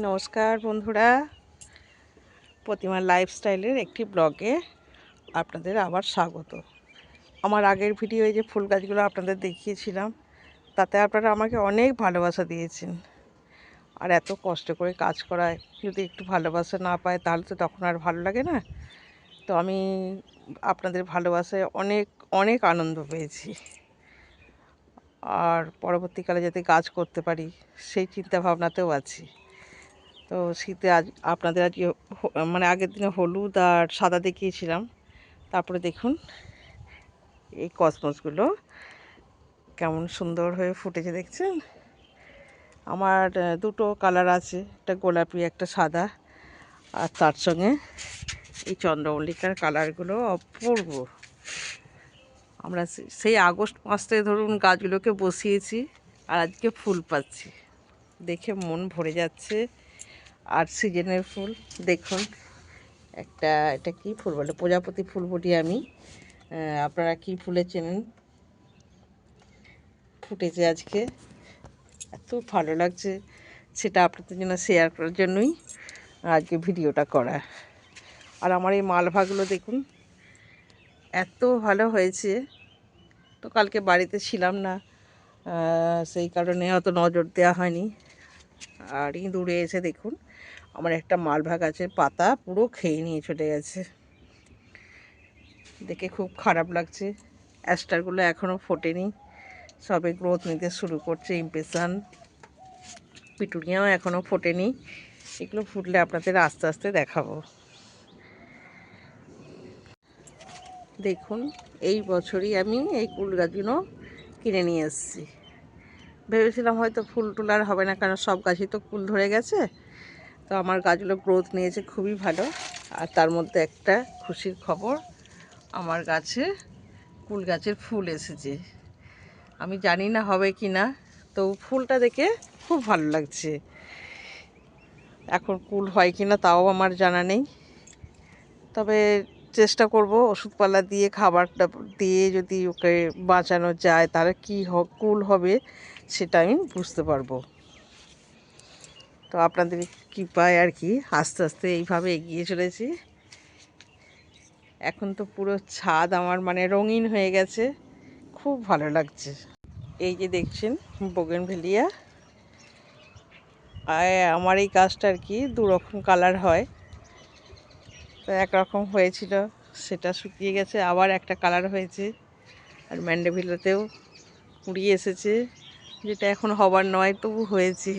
নমস্কার বন্ধুরা, প্রতিমা লাইফস্টাইলের একটি ব্লগে আপনাদের আবার স্বাগত। আমার আগের ভিডিওয়ে যে ফুল গাছগুলো আপনাদের দেখিয়েছিলাম, তাতে আপনারা আমাকে অনেক ভালোবাসা দিয়েছেন। আর এত কষ্ট করে কাজ করায় যদি একটু ভালোবাসা না পায় তাহলে তো তখন আর ভালো লাগে না। তো আমি আপনাদের ভালোবাসায় অনেক অনেক আনন্দ পেয়েছি, আর পরবর্তীকালে যাতে কাজ করতে পারি সেই চিন্তা ভাবনাতেও আছি। তো শীতে আজ আপনাদের আজকে মানে আগের দিনে হলুদ আর সাদা দেখিয়েছিলাম। তারপরে দেখুন এই কসমসগুলো কেমন সুন্দর হয়ে ফুটেছে, দেখছেন? আমার দুটো কালার আছে, একটা গোলাপি একটা সাদা, আর তার সঙ্গে এই চন্দ্রমল্লিকার কালারগুলো অপূর্ব। আমরা সেই আগস্ট মাস থেকে ধরুন গাছগুলোকে বসিয়েছি, আর আজকে ফুল পাচ্ছি, দেখে মন ভরে যাচ্ছে। আর সিজনের ফুল দেখুন, এটা কি ফুল বলে, প্রজাপতি ফুল বলি আমি। আপনারা কি ফুলে চেনেন? ফুটেছে আজকে, এত ভালো লাগছে, সেটা আপনাদের জন্য শেয়ার করার জন্যই আজকে ভিডিওটা করা। আর আমার এই মালভাগুলো দেখুন, এত ভালো হয়েছে। তো কালকে বাড়িতে ছিলাম না, সেই কারণে অত নজর দেওয়া হয়নি। আর ইঁদুরে এসে দেখুন আমার একটা মালভা গাছের পাতা পুরো খেয়ে নিয়ে চলে গেছে, দেখে খুব খারাপ লাগছে। অ্যাস্টারগুলো এখনও ফোটেনি, সবে গ্রোথ নিতে শুরু করছে। ইমপ্রেশন পিটুনিয়াও এখনও ফোটেনি, এগুলো ফুটলে আপনাদের আস্তে আস্তে দেখাবো। দেখুন এই বছরই আমি এই কুল গাছগুলো কিনে নিয়ে এসেছি। ভেবেছিলাম হয়তো ফুল টুল আর হবে না, কারণ সব গাছই তো কুল ধরে গেছে। তো আমার গাছগুলো গ্রোথ নিয়েছে খুবই ভালো। আর তার মধ্যে একটা খুশির খবর, আমার গাছে কুল গাছের ফুল এসেছে। আমি জানি না হবে কি না, তো ফুলটা দেখে খুব ভালো লাগছে। এখন কুল হয় কি না তাও আমার জানা নেই, তবে চেষ্টা করব ওষুধপালা দিয়ে খাবারটা দিয়ে যদি ওকে বাঁচানো যায় তাহলে কী কুল হবে সেটা আমি বুঝতে পারবো। তো আপনাদের কৃপায় আর কি আস্তে আস্তে এইভাবে এগিয়ে চলেছি। এখন তো পুরো ছাদ আমার মানে রঙিন হয়ে গেছে, খুব ভালো লাগছে। এই যে দেখছেন বোগেনভেলিয়া, আর আমার এই গাছটা আর কি দুরকম কালার হয়। তো একরকম হয়েছিল, সেটা শুকিয়ে গেছে, আবার একটা কালার হয়েছে। আর ম্যান্ডেভিলাতেও কুড়ি এসেছে, যেটা এখন হবার নয় তবু হয়েছে।